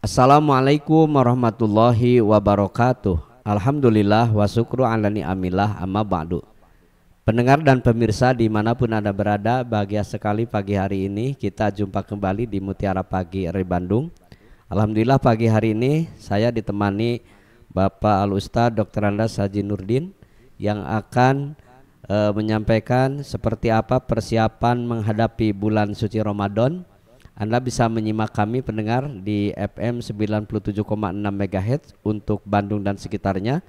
Assalamualaikum warahmatullahi wabarakatuh. Alhamdulillah wa syukru ala ni'amillah amma ba'du. Pendengar dan pemirsa dimanapun Anda berada, bahagia sekali pagi hari ini kita jumpa kembali di Mutiara Pagi RRI Bandung. Alhamdulillah pagi hari ini saya ditemani Bapak Al-Ustadz Dr. Andes Haji Nurdin yang akan menyampaikan seperti apa persiapan menghadapi bulan suci Ramadan. Anda bisa menyimak kami pendengar di FM 97,6 MHz untuk Bandung dan sekitarnya.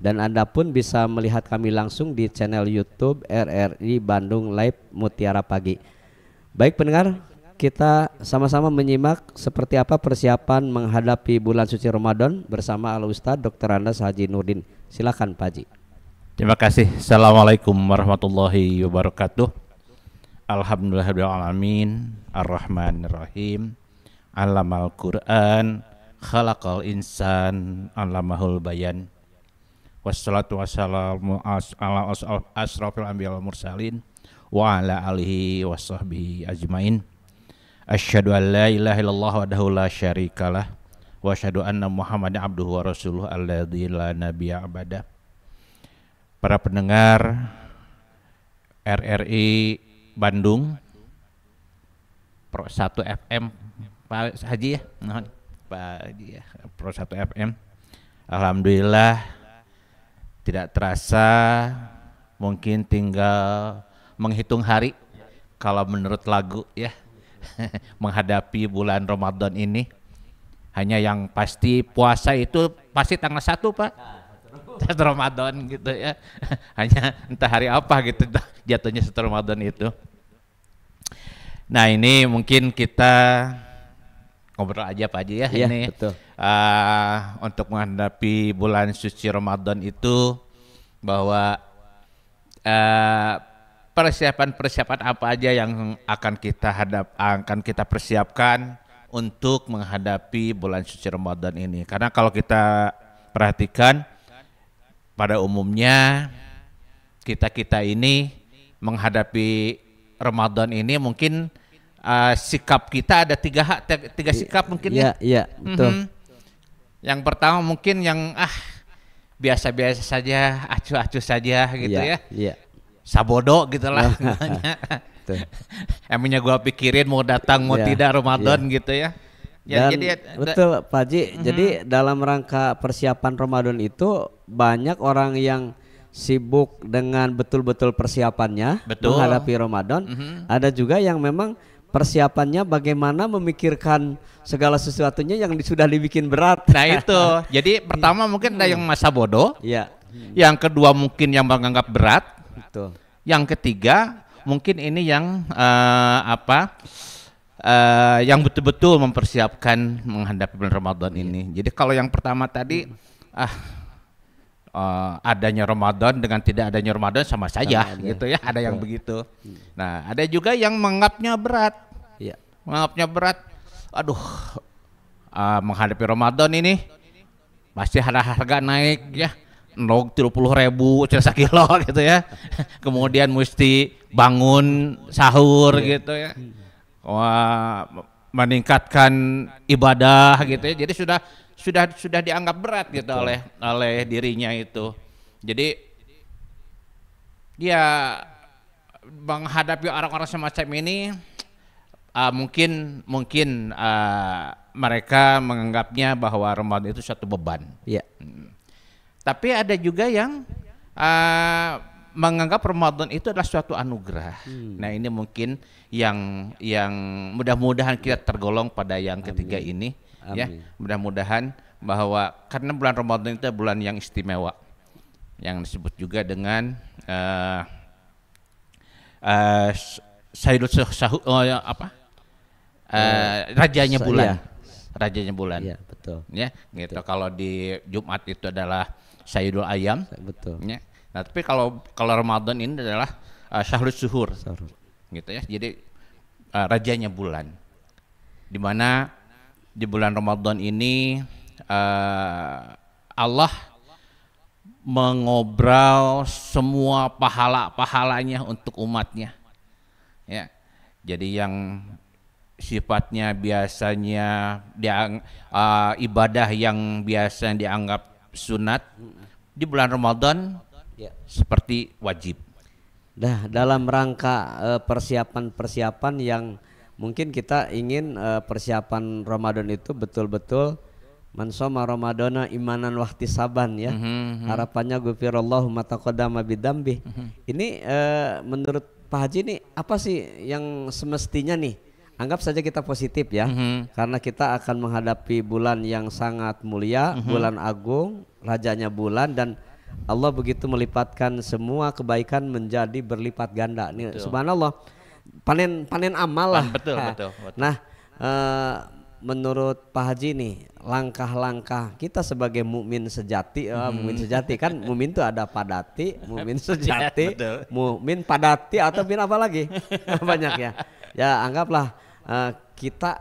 Dan Anda pun bisa melihat kami langsung di channel YouTube RRI Bandung Live Mutiara Pagi. Baik pendengar, kita sama-sama menyimak seperti apa persiapan menghadapi bulan suci Ramadan bersama Al-Ustadz Dr. Andes Haji Nurdin. Silakan Pak Haji. Terima kasih. Assalamualaikum warahmatullahi wabarakatuh. Alhamdulillahirrahmanirrahim. Ar-Rahmanirrahim. Allamal Quran, khalaqal insan, allamahul bayan. Wassalatu wassalamu ala asrafil anbiya wal mursalin wa ala alihi washabbihi ajmain. Asyhadu an la ilaha illallah wahdahu la syarikalah wa asyhadu anna Muhammadan abduhu wa rasuluhu alladzi la nabiyya ba'da. Para pendengar RRI Bandung Pro 1 FM Pak Haji ya, Pak Haji ya, Pro 1 FM. Alhamdulillah tidak terasa mungkin tinggal menghitung hari kalau menurut lagu ya menghadapi bulan Ramadan ini. Hanya yang pasti puasa itu pasti tanggal 1 Pak, Ramadan gitu ya. Hanya entah hari apa gitu jatuhnya setelah Ramadan itu. Nah ini mungkin kita ngobrol aja Pak Haji ya, Iya, ini betul. untuk menghadapi bulan suci Ramadan itu bahwa persiapan-persiapan apa aja yang akan kita persiapkan untuk menghadapi bulan suci Ramadan ini. Karena kalau kita perhatikan pada umumnya kita ini menghadapi Ramadan ini mungkin sikap kita ada tiga sikap mungkin ya. Iya, betul. Yang pertama mungkin yang biasa-biasa saja, acuh-acuh saja gitu ya. Iya. Sabodo gitulah. Emangnya gua pikirin mau datang mau tidak Ramadan gitu ya. Dan Jadi betul Pak Haji. Jadi dalam rangka persiapan Ramadan itu banyak orang yang sibuk dengan betul-betul persiapannya menghadapi Ramadan. Ada juga yang memang persiapannya bagaimana memikirkan segala sesuatunya yang sudah dibikin berat. Nah itu. Jadi pertama mungkin ada yang masa bodoh. Iya. Yang kedua mungkin yang menganggap berat. Betul. Yang ketiga mungkin ini yang yang betul-betul mempersiapkan menghadapi bulan Ramadan ini. Jadi kalau yang pertama tadi adanya Ramadan dengan tidak adanya Ramadan sama saja gitu ya. Ada yang begitu. Nah, ada juga yang menganggapnya berat. Iya. Menganggapnya berat. Aduh, menghadapi Ramadan ini pasti harga naik ya. 30.000 sekilo gitu ya. Kemudian mesti bangun sahur gitu ya. Wah, meningkatkan ibadah gitu ya. Jadi sudah dianggap berat gitu oleh dirinya itu. Jadi ya menghadapi orang-orang semacam ini mungkin mereka menganggapnya bahwa Ramadan itu suatu beban. Iya. Tapi ada juga yang menganggap Ramadan itu adalah suatu anugerah. Nah ini mungkin yang mudah-mudahan kita tergolong pada yang ketiga ini. Amin. Ya, mudah-mudahan bahwa karena bulan Ramadan itu bulan yang istimewa, yang disebut juga dengan rajanya bulan, rajanya bulan. Iya, betul. Ya, gitu. Kalau di Jumat itu adalah Sayyidul Ayam, Betul. ya. Nah, tapi kalau Ramadan ini adalah Syahrul Syuhur, gitu ya. Jadi rajanya bulan, di mana di bulan Ramadan ini Allah mengobrol semua pahalanya untuk umatnya. Ya, jadi yang sifatnya biasanya ibadah yang biasa dianggap sunat di bulan Ramadan Ya. seperti wajib. Nah, dalam rangka persiapan-persiapan yang mungkin kita ingin persiapan Ramadan itu betul-betul man shoma ramadana imanan wahtisaban ya. Harapannya ghufirallahu ma taqaddama bidzambi. Ini menurut Pak Haji nih apa sih yang semestinya nih? Anggap saja kita positif ya. Karena kita akan menghadapi bulan yang sangat mulia, bulan agung, rajanya bulan, dan Allah begitu melipatkan semua kebaikan menjadi berlipat ganda. Nih, subhanallah. Panen amal lah. Betul. Nah, menurut Pak Haji nih, langkah-langkah kita sebagai mukmin sejati, mukmin sejati kan mukmin itu ada padati, mukmin sejati, mukmin padati atau bin apa lagi? Banyak ya. Ya, anggaplah kita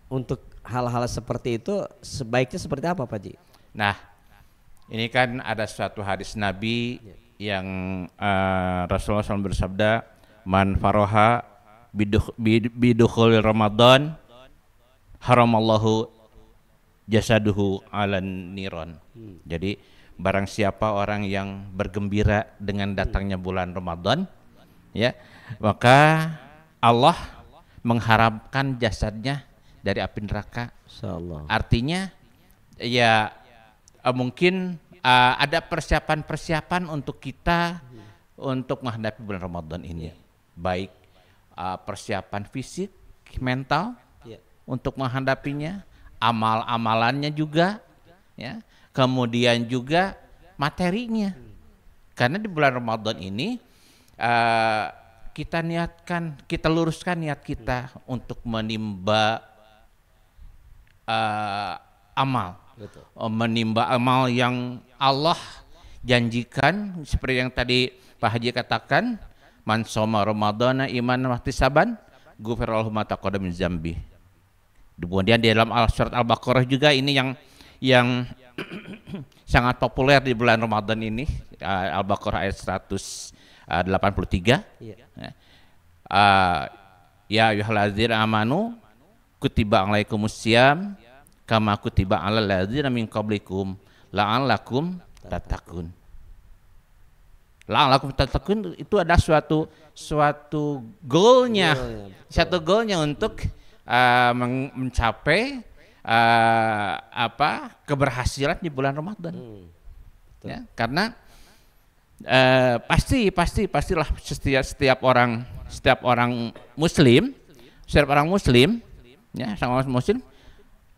untuk hal-hal seperti itu sebaiknya seperti apa Pak Haji? Nah, ini kan ada suatu hadis Nabi yang Rasulullah SAW bersabda, man faroha bidukhul Ramadan haramallahu jasaduhu alan niron. Jadi barang siapa orang yang bergembira dengan datangnya bulan Ramadan, ya, maka Allah mengharamkan jasadnya dari api neraka. Insyaallah. Artinya ya mungkin ada persiapan-persiapan untuk kita untuk menghadapi bulan Ramadan ini. Baik persiapan fisik, mental untuk menghadapinya, amal-amalannya juga, ya. Kemudian juga materinya. Karena di bulan Ramadan ini kita luruskan niat kita untuk menimba amal. Betul. Menimba amal yang Allah janjikan seperti yang tadi Pak Haji katakan, man shoma ramadhana imanan wahtisaban ghufira lahu ma taqaddama min dzambi. Kemudian di dalam surat Al-Baqarah juga ini yang sangat populer di bulan Ramadan ini, Al-Baqarah ayat 183. Ya ayyuhallazina amanu kutiba alaikumusiyam kama kutiba alal ladzina min qablikum la'allakum tattaqun. La'allakum tattaqun itu ada suatu goalnya, satu goalnya untuk mencapai keberhasilan di bulan Ramadan. Ya, karena pastilah setiap orang muslim ya, sama muslim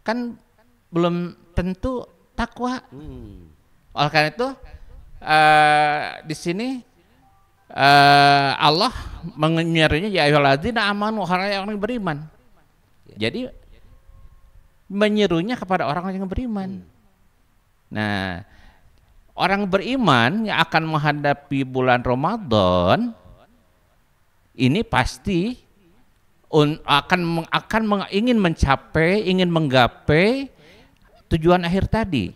kan belum tentu takwa. Oleh karena itu di sini Allah menyerunya ya ayyuhalladzina amanu, orang yang beriman. Jadi menyerunya kepada orang yang beriman. Nah, orang beriman yang akan menghadapi bulan Ramadan ini pasti ingin menggapai tujuan akhir tadi.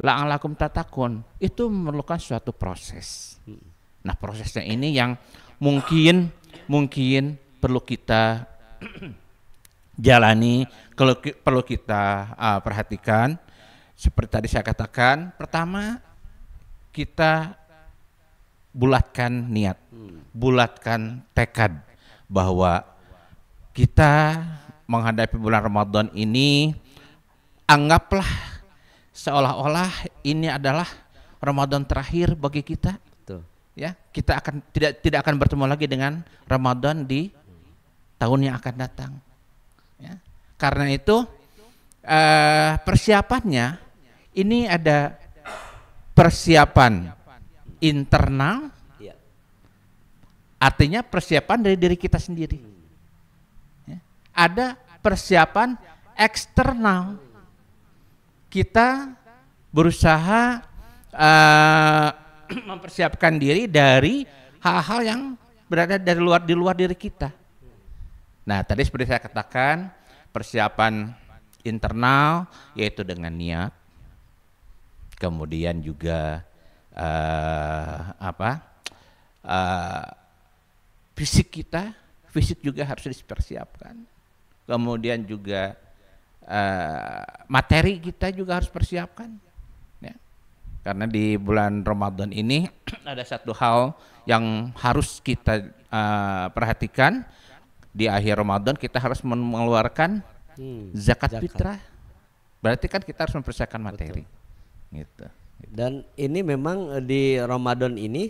La'alakum tatakun, itu memerlukan suatu proses. Nah, prosesnya ini yang mungkin perlu kita jalani, perlu kita perhatikan. Seperti tadi saya katakan, pertama kita bulatkan niat, bulatkan tekad bahwa kita menghadapi bulan Ramadan ini, anggaplah seolah-olah ini adalah Ramadan terakhir bagi kita. Betul. Ya, kita akan tidak akan bertemu lagi dengan Ramadan di tahun yang akan datang. Ya. Karena itu persiapannya ini ada persiapan internal, artinya persiapan dari diri kita sendiri. Ya. Ada persiapan eksternal. Kita berusaha mempersiapkan diri dari hal-hal yang berada di luar diri kita. Nah, tadi seperti saya katakan, persiapan internal yaitu dengan niat, kemudian juga fisik kita fisik juga harus dipersiapkan. Kemudian juga materi kita juga harus persiapkan. Ya. Karena di bulan Ramadan ini ada satu hal yang harus kita perhatikan. Di akhir Ramadan kita harus mengeluarkan zakat fitrah. Berarti kan kita harus mempersiapkan materi. Gitu. Dan ini memang di Ramadan ini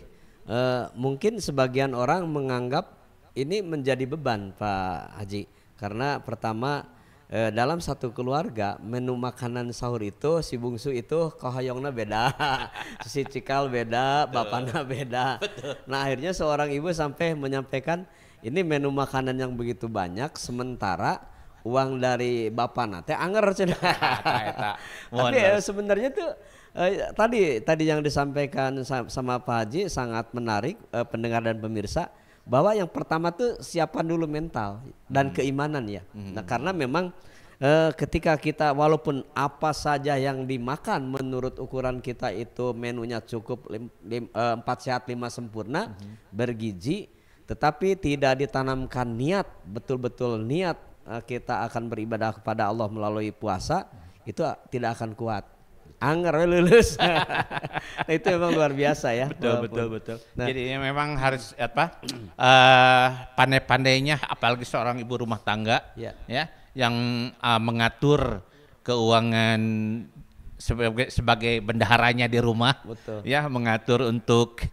mungkin sebagian orang menganggap ini menjadi beban Pak Haji. Karena pertama dalam satu keluarga menu makanan sahur itu si bungsu itu kohoyongna beda, si cikal beda, bapaknya beda. Betul. Nah akhirnya seorang ibu sampai menyampaikan ini menu makanan yang begitu banyak sementara uang dari bapak nate anger cenah. Tapi sebenarnya tuh tadi yang disampaikan sama Pak Haji sangat menarik pendengar dan pemirsa, bahwa yang pertama tuh siapkan dulu mental dan keimanan ya. Nah karena memang ketika kita walaupun apa saja yang dimakan menurut ukuran kita itu menunya cukup 4 sehat 5 sempurna, bergizi, tetapi tidak ditanamkan niat, betul-betul niat kita akan beribadah kepada Allah melalui puasa, itu tidak akan kuat. Anger lulus. Nah, itu memang luar biasa ya. Betul. Nah, jadi memang harus pandai-pandainya apalagi seorang ibu rumah tangga ya yang mengatur keuangan sebagai bendaharanya di rumah. Betul. Ya, mengatur untuk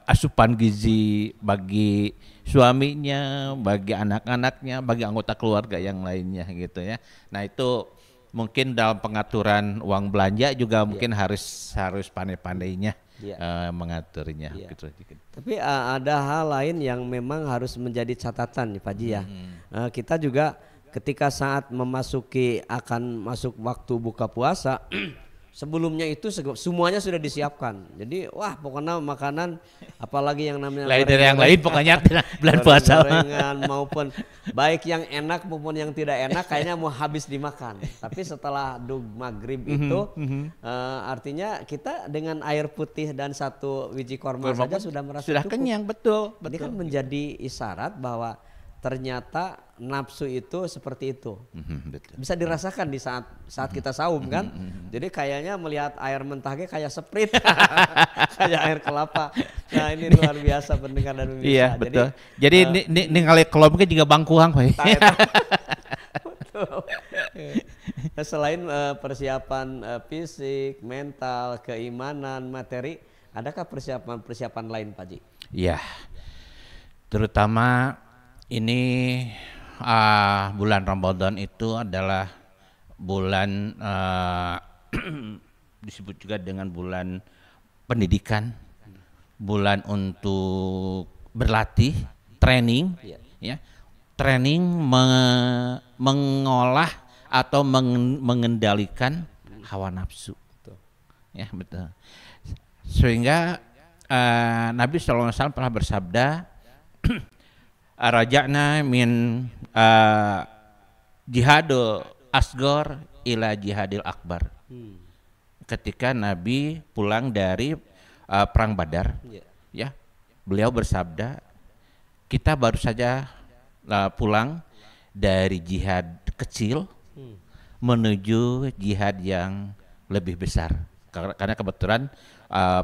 asupan gizi bagi suaminya, bagi anak-anaknya, bagi anggota keluarga yang lainnya gitu ya. Nah itu mungkin dalam pengaturan uang belanja juga mungkin harus pandai-pandainya mengaturnya. Gitu. Tapi ada hal lain yang memang harus menjadi catatan nih Pak Ji ya. Kita juga ketika saat akan masuk waktu buka puasa sebelumnya itu semuanya sudah disiapkan. Jadi wah pokoknya makanan apalagi yang namanya lain dari yang lain pokoknya bulan puasa maupun baik yang enak maupun yang tidak enak kayaknya mau habis dimakan. Tapi setelah maghrib itu artinya kita dengan air putih dan satu biji korma saja sudah merasa sudah cukup. Kenyang, betul. Ini kan menjadi isyarat bahwa ternyata nafsu itu seperti itu. Betul. Bisa dirasakan di saat kita saum kan. Jadi kayaknya melihat air mentahnya kayak Sprite, kayak air kelapa. Nah ini luar biasa pendengar dan pemirsa. Iya betul. Jadi ini kali kelompoknya juga bangkuang Pak. Betul. Selain persiapan fisik, mental, keimanan, materi, adakah persiapan lain Pak Ji? Iya. Terutama ini bulan Ramadan itu adalah bulan disebut juga dengan bulan pendidikan, bulan untuk berlatih, training, ya, training mengolah atau mengendalikan hawa nafsu, ya betul. Sehingga Nabi SAW pernah bersabda, raja'na min jihadul asgor ila jihadil akbar. Ketika Nabi pulang dari perang Badar, ya, beliau bersabda, kita baru saja pulang dari jihad kecil menuju jihad yang lebih besar. Karena kebetulan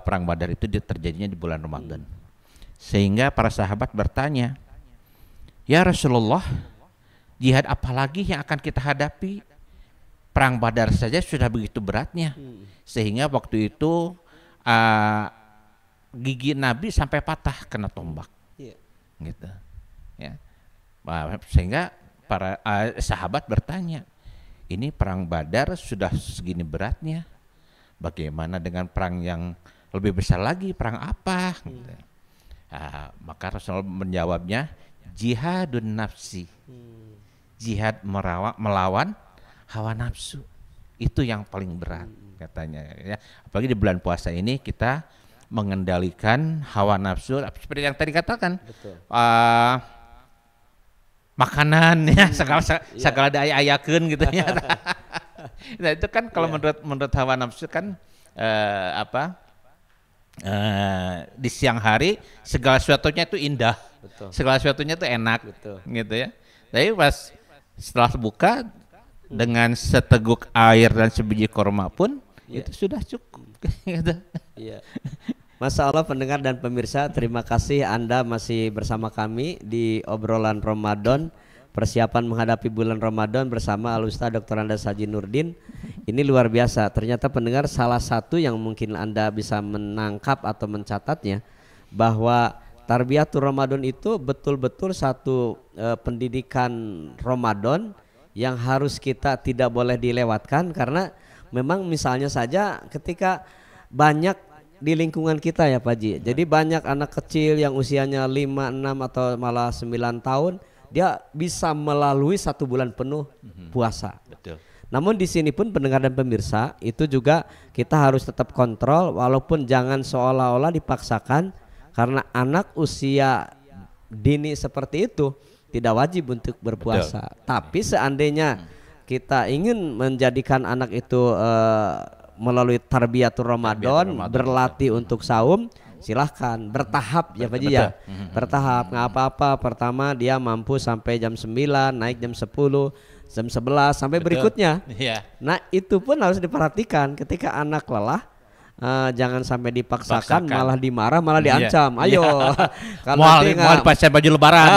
perang Badar itu terjadinya di bulan Ramadan. Sehingga para sahabat bertanya, ya Rasulullah, jihad apa lagi yang akan kita hadapi? Perang Badar saja sudah begitu beratnya, sehingga waktu itu gigi Nabi sampai patah kena tombak, gitu. Ya. Sehingga para sahabat bertanya, ini perang Badar sudah segini beratnya, bagaimana dengan perang yang lebih besar lagi? Perang apa? Gitu. Maka Rasulullah menjawabnya, jihadun nafsi, jihad melawan hawa nafsu, itu yang paling berat katanya ya. Apalagi di bulan puasa ini kita mengendalikan hawa nafsu seperti yang tadi katakan, makanan ya, segala daya-ayakeun gitu ya. Nah itu kan kalau menurut hawa nafsu kan di siang hari segala sesuatunya itu indah. Betul. Segala sesuatunya tuh enak. Betul. Gitu ya. Tapi pas setelah buka dengan seteguk air dan sebiji korma pun itu sudah cukup. Gitu. Iya. Masya Allah pendengar dan pemirsa, terima kasih Anda masih bersama kami di obrolan Ramadan, persiapan menghadapi bulan Ramadan bersama Al-Ustaz Dr. Andes Haji Nurdin. Ini luar biasa, ternyata pendengar salah satu yang mungkin Anda bisa menangkap atau mencatatnya, bahwa Tarbiyatul Ramadan itu betul-betul satu pendidikan Ramadan yang harus kita tidak boleh dilewatkan, karena memang misalnya saja ketika banyak di lingkungan kita ya Pak Ji. Jadi banyak anak kecil yang usianya 5, 6 atau malah 9 tahun dia bisa melalui 1 bulan penuh puasa. Betul. Namun di sini pun pendengar dan pemirsa itu juga kita harus tetap kontrol, walaupun jangan seolah-olah dipaksakan, karena anak usia dini seperti itu tidak wajib untuk berpuasa. Betul. Tapi seandainya kita ingin menjadikan anak itu melalui Tarbiyatul Ramadan, berlatih untuk saum, silahkan bertahap ya Pak Ji ya. Bertahap, nggak apa-apa. Pertama dia mampu sampai jam 9, naik jam 10, jam 11 sampai berikutnya. Nah itu pun harus diperhatikan. Ketika anak lelah, jangan sampai dipaksakan, malah dimarah, malah diancam. Ayo, kalau nanti mau dipasang baju lebaran,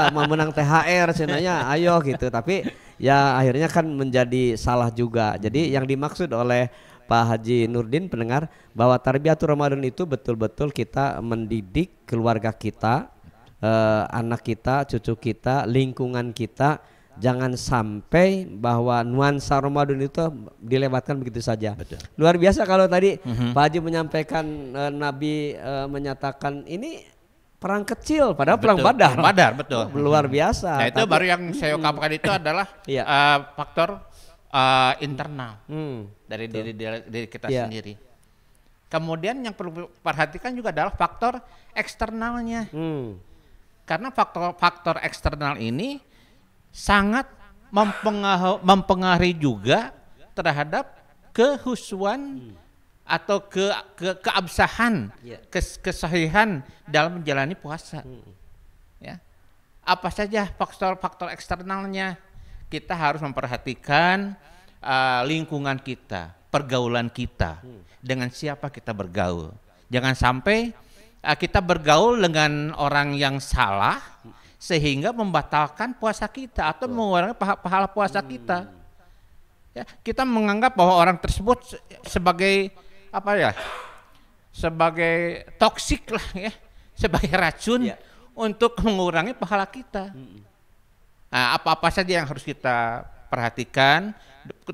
mau menang THR, senanya, ayo gitu. Tapi ya akhirnya kan menjadi salah juga. Jadi yang dimaksud oleh Pak Haji Nurdin pendengar, bahwa Tarbiyatul Ramadan itu betul-betul kita mendidik keluarga kita, anak kita, cucu kita, lingkungan kita. Jangan sampai bahwa nuansa Ramadan itu dilewatkan begitu saja. Betul. Luar biasa kalau tadi Pak Haji menyampaikan Nabi menyatakan ini perang kecil, padahal perang Badar. Badar, betul. Luar biasa. Nah itu baru yang saya ungkapkan itu adalah faktor internal dari diri kita sendiri. Kemudian yang perlu perhatikan juga adalah faktor eksternalnya. Karena faktor eksternal ini sangat mempengaruhi juga terhadap kehusuan atau keabsahan, kesahihan dalam menjalani puasa. Ya. Apa saja faktor eksternalnya? Kita harus memperhatikan lingkungan kita, pergaulan kita, dengan siapa kita bergaul. Jangan sampai kita bergaul dengan orang yang salah sehingga membatalkan puasa kita atau mengurangi pahala puasa kita. Ya, kita menganggap bahwa orang tersebut sebagai sebagai toksik lah ya, sebagai racun untuk mengurangi pahala kita. Nah, apa-apa saja yang harus kita perhatikan,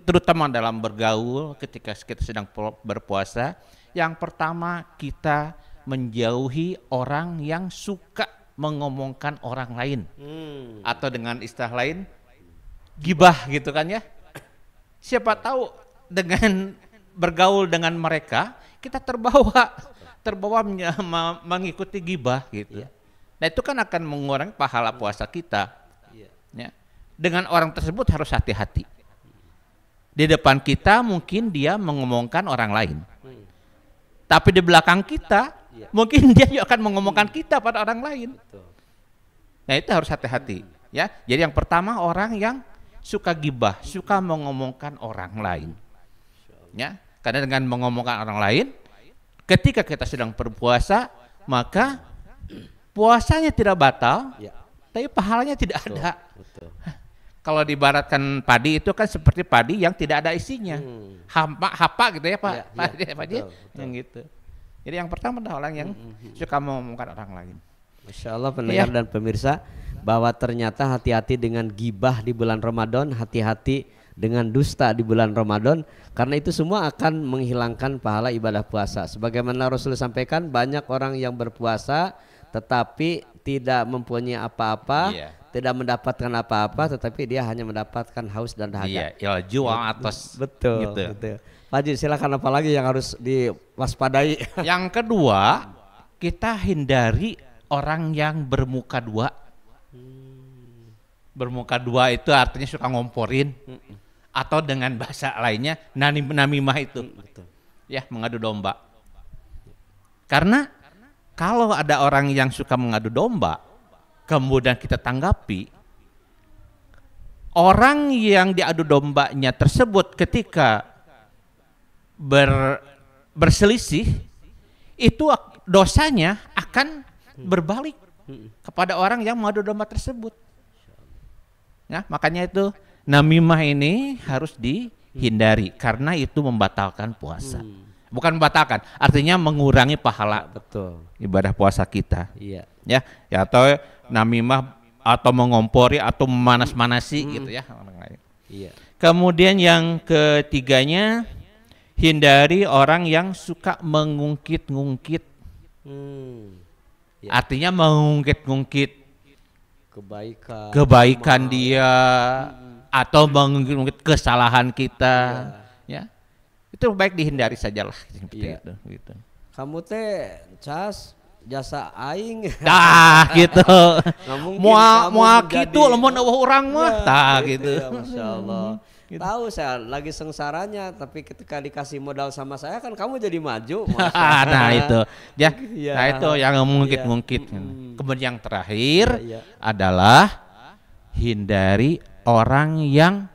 terutama dalam bergaul ketika kita sedang berpuasa. Yang pertama, kita menjauhi orang yang suka mengomongkan orang lain, atau dengan istilah lain gibah gitu kan ya. Siapa tahu dengan bergaul dengan mereka kita terbawa mengikuti gibah gitu. Nah itu kan akan mengurangi pahala puasa kita. Ya. Dengan orang tersebut harus hati-hati. Di depan kita mungkin dia mengomongkan orang lain, tapi di belakang kita mungkin dia juga akan mengomongkan kita pada orang lain. Nah itu harus hati-hati ya. Jadi yang pertama, orang yang suka gibah, suka mengomongkan orang lain. Ya, karena dengan mengomongkan orang lain, ketika kita sedang berpuasa, maka puasanya tidak batal, tapi pahalanya tidak ada. Kalau diibaratkan padi itu kan seperti padi yang tidak ada isinya, hapa gitu ya Pak, Pak yang gitu. Jadi yang pertama adalah orang yang suka mengomongkan orang lain. Masya Allah pendengar dan pemirsa, bahwa ternyata hati-hati dengan gibah di bulan Ramadan, hati-hati dengan dusta di bulan Ramadan, karena itu semua akan menghilangkan pahala ibadah puasa. Sebagaimana Rasul sampaikan, banyak orang yang berpuasa tetapi tidak mempunyai apa-apa, tidak mendapatkan apa-apa, tetapi dia hanya mendapatkan haus dan dahaga. Jual atas. Betul. Pak Haji, silakan, apa lagi yang harus diwaspadai? Yang kedua, kita hindari orang yang bermuka dua. Bermuka dua itu artinya suka ngomporin, atau dengan bahasa lainnya namimah itu. Ya, mengadu domba. Karena kalau ada orang yang suka mengadu domba, kemudian kita tanggapi, orang yang diadu dombanya tersebut ketika berselisih, itu dosanya akan berbalik kepada orang yang mengadu domba tersebut. Ya, makanya itu namimah ini harus dihindari karena itu membatalkan puasa. Bukan membatalkan, artinya mengurangi pahala ibadah puasa kita. Iya. Ya, atau namimah atau mengompori atau memanas-manasi gitu ya orang lain. Iya. Kemudian yang ketiganya, hindari orang yang suka mengungkit-ngungkit. Ya. Artinya mengungkit-ngungkit kebaikan dia atau mengungkit kesalahan kita. Ya. Itu baik dihindari sajalah seperti itu gitu. Kamu teh cas jasa aing. Tah gitu. Moal gitu lamun orang mah tah gitu. Ya, Masya Allah. Gitu. Tahu saya lagi sengsaranya, tapi ketika dikasih modal sama saya kan kamu jadi maju. Nah itu ya, nah itu yang mengungkit-ngungkit. Kemudian yang terakhir adalah hindari orang yang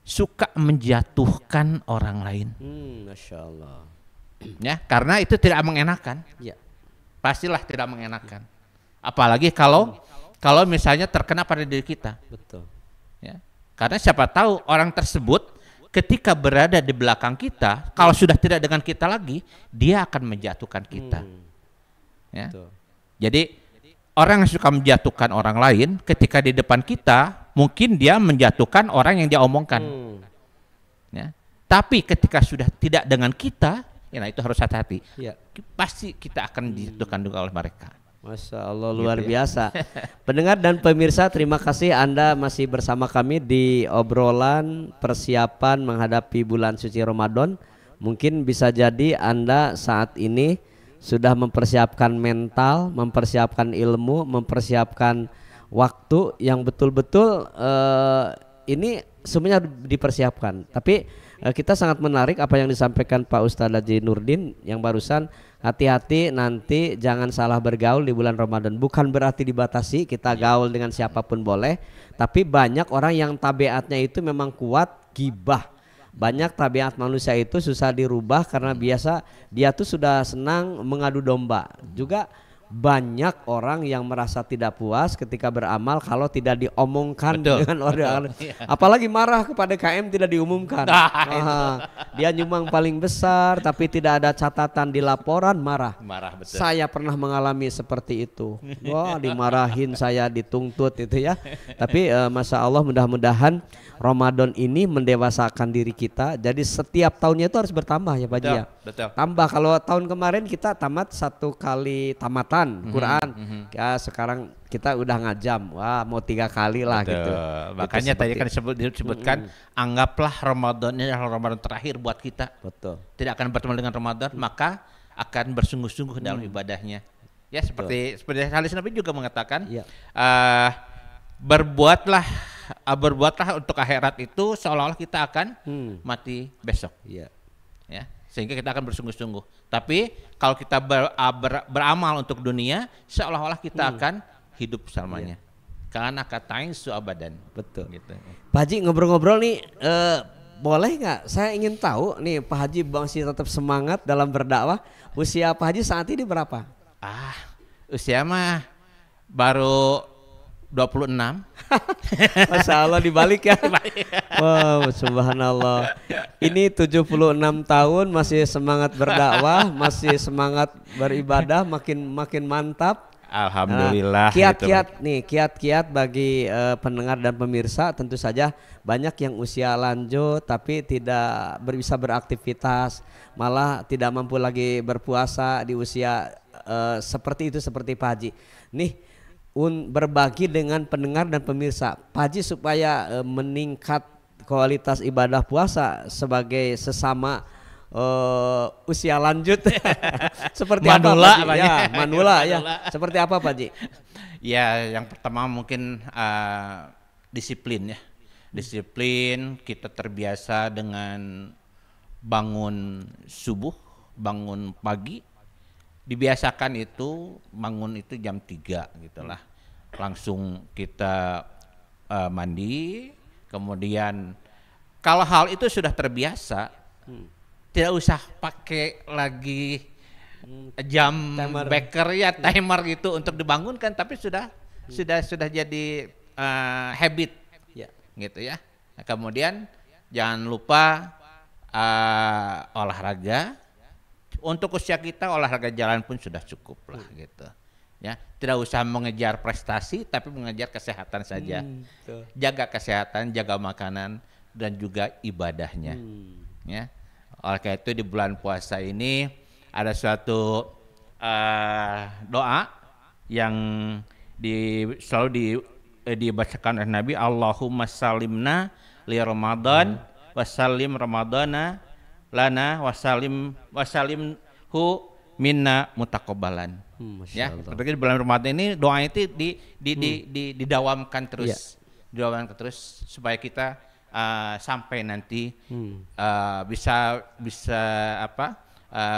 suka menjatuhkan orang lain. Masya Allah. Ya, karena itu tidak mengenakan. Ya. Pastilah tidak mengenakan. Apalagi kalau misalnya terkena pada diri kita. Betul. Ya. Karena siapa tahu orang tersebut ketika berada di belakang kita, kalau sudah tidak dengan kita lagi, dia akan menjatuhkan kita. Ya. Betul. Jadi orang yang suka menjatuhkan orang lain, ketika di depan kita, mungkin dia menjatuhkan orang yang dia omongkan. Ya. Tapi ketika sudah tidak dengan kita, ya, nah itu harus hati-hati. Ya. Pasti kita akan dijatuhkan juga oleh mereka. Masya Allah, luar biasa. Pendengar dan pemirsa, terima kasih Anda masih bersama kami di obrolan persiapan menghadapi bulan suci Ramadan. Mungkin bisa jadi Anda saat ini sudah mempersiapkan mental, mempersiapkan ilmu, mempersiapkan waktu yang betul-betul ini semuanya dipersiapkan. Tapi kita sangat menarik apa yang disampaikan Pak Ustadz Haji Nurdin yang barusan. Hati-hati nanti jangan salah bergaul di bulan Ramadan. Bukan berarti dibatasi, kita gaul dengan siapapun boleh. Tapi banyak orang yang tabiatnya itu memang kuat gibah. Banyak tabiat manusia itu susah dirubah karena biasa dia tuh sudah senang mengadu domba. Juga banyak orang yang merasa tidak puas ketika beramal kalau tidak diomongkan dengan orang. Apalagi marah kepada KM tidak diumumkan. Dia nyumbang paling besar tapi tidak ada catatan di laporan, marah. Betul. Saya pernah mengalami seperti itu. Wah, dimarahin, saya dituntut itu ya. Tapi Masya Allah, mudah-mudahan Ramadan ini mendewasakan diri kita. Jadi setiap tahunnya itu harus bertambah ya Pak Ji ya. Tambah, kalau tahun kemarin kita tamat 1 kali tamatan Quran, ya sekarang kita udah ngajam, wah mau 3 kali lah. Betul. Gitu. Makanya tadi kan disebutkan anggaplah Ramadan ini adalah Ramadan terakhir buat kita. Betul. Tidak akan bertemu dengan Ramadan, maka akan bersungguh-sungguh dalam ibadahnya. Ya seperti hadis Nabi juga mengatakan, berbuatlah untuk akhirat itu seolah-olah kita akan mati besok. Ya, sehingga kita akan bersungguh-sungguh. Tapi kalau kita beramal untuk dunia, seolah-olah kita akan hidup selamanya. Karena katain suabadan. Betul. Gitu. Pak Haji ngobrol-ngobrol nih, boleh nggak? Saya ingin tahu nih Pak Haji masih tetap semangat dalam berdakwah. Usia Pak Haji saat ini berapa? Usia mah baru 26. Masya Allah, dibalik ya. Wow, subhanallah. Ini 76 tahun masih semangat berdakwah, masih semangat beribadah, makin mantap. Alhamdulillah. Kiat-kiat bagi pendengar dan pemirsa, tentu saja banyak yang usia lanjut tapi tidak bisa beraktivitas, malah tidak mampu lagi berpuasa di usia seperti itu, seperti Pak Haji. Nih, berbagi dengan pendengar dan pemirsa Pak Haji supaya meningkat kualitas ibadah puasa sebagai sesama usia lanjut. Seperti manula, apa Pak Haji? Ya, manula ya. Seperti apa Pak Haji? Ya, yang pertama mungkin disiplin ya. Disiplin, kita terbiasa dengan bangun subuh, bangun pagi. Dibiasakan itu bangun itu jam 3 gitulah. langsung kita mandi, kemudian kalau hal itu sudah terbiasa, tidak usah pakai lagi jam beker ya, timer gitu untuk dibangunkan, tapi sudah jadi habit, gitu ya. Nah, kemudian jangan lupa olahraga. Untuk usia kita olahraga jalan pun sudah cukup lah, gitu. Ya, tidak usah mengejar prestasi, tapi mengejar kesehatan saja. Jaga kesehatan, jaga makanan, dan juga ibadahnya. Ya, oleh karena itu di bulan puasa ini ada suatu doa yang selalu dibacakan oleh Nabi, Allahumma salimna li Ramadan wasallim Ramadana lana wasalim hu minna mutaqabbalan. Ya, ketika di bulan Ramadan ini doa itu didawamkan terus, didawamkan terus supaya kita sampai nanti bisa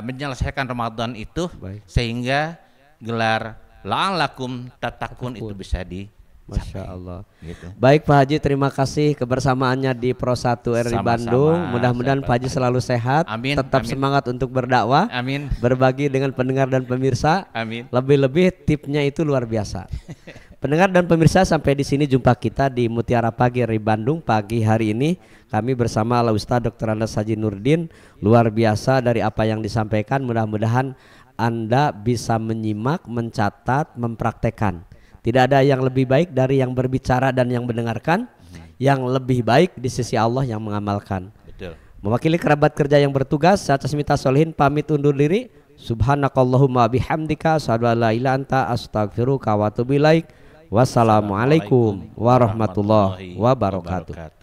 menyelesaikan Ramadan itu. Baik. Sehingga gelar la'alakum tatakun itu bisa Masya Allah. Gitu. Baik Pak Haji, terima kasih kebersamaannya di Pro 1 RRI Bandung. Mudah-mudahan Pak Haji selalu sehat, tetap semangat untuk berdakwah, berbagi dengan pendengar dan pemirsa. Lebih-lebih tipnya itu luar biasa. Pendengar dan pemirsa, sampai di sini jumpa kita di Mutiara Pagi RRI Bandung pagi hari ini. Kami bersama Al Ustaz Dr. Andes Haji Nurdin. Luar biasa dari apa yang disampaikan. Mudah-mudahan Anda bisa menyimak, mencatat, mempraktekkan. Tidak ada yang lebih baik dari yang berbicara dan yang mendengarkan. Yang lebih baik di sisi Allah yang mengamalkan. Betul. Mewakili kerabat kerja yang bertugas, saya Tasmita Solihin pamit undur diri. Subhanakallahumma bihamdika asyhadu an la ilaha illa anta astaghfiruka wa atubu ilaik. Wassalamualaikum warahmatullahi wabarakatuh.